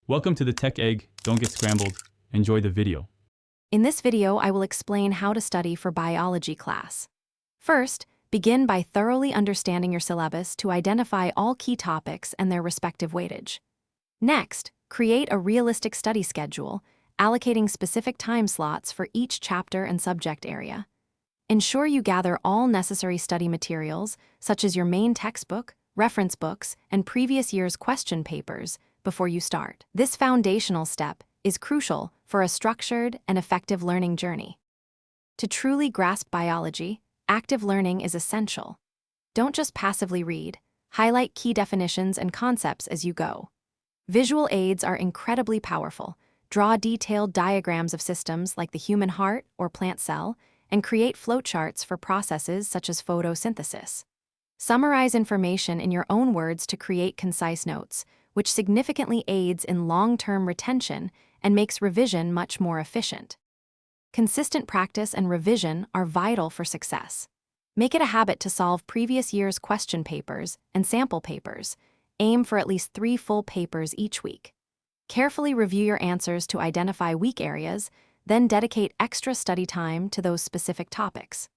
Welcome to the Tech Egg. Don't get scrambled. Enjoy the video. In this video, I will explain how to study for biology class. First, begin by thoroughly understanding your syllabus to identify all key topics and their respective weightage. Next, create a realistic study schedule, allocating specific time slots for each chapter and subject area. Ensure you gather all necessary study materials, such as your main textbook, reference books, and previous year's question papers, before you start. This foundational step is crucial for a structured and effective learning journey. To truly grasp biology, active learning is essential. Don't just passively read, highlight key definitions and concepts as you go. Visual aids are incredibly powerful. Draw detailed diagrams of systems like the human heart or plant cell, and create flowcharts for processes such as photosynthesis. Summarize information in your own words to create concise notes, which significantly aids in long-term retention and makes revision much more efficient. Consistent practice and revision are vital for success. Make it a habit to solve previous year's question papers and sample papers. Aim for at least 3 full papers each week. Carefully review your answers to identify weak areas, then dedicate extra study time to those specific topics.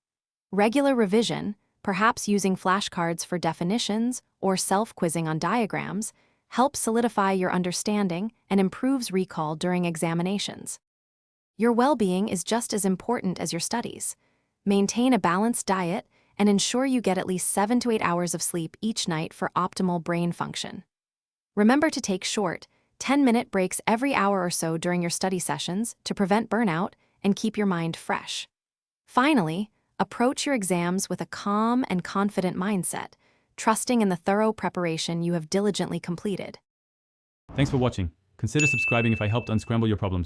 Regular revision, perhaps using flashcards for definitions or self-quizzing on diagrams, helps solidify your understanding and improves recall during examinations. Your well-being is just as important as your studies. Maintain a balanced diet and ensure you get at least 7 to 8 hours of sleep each night for optimal brain function. Remember to take short, 10-minute breaks every hour or so during your study sessions to prevent burnout and keep your mind fresh. Finally, approach your exams with a calm and confident mindset, trusting in the thorough preparation you have diligently completed. Thanks for watching. Consider subscribing if I helped unscramble your problems.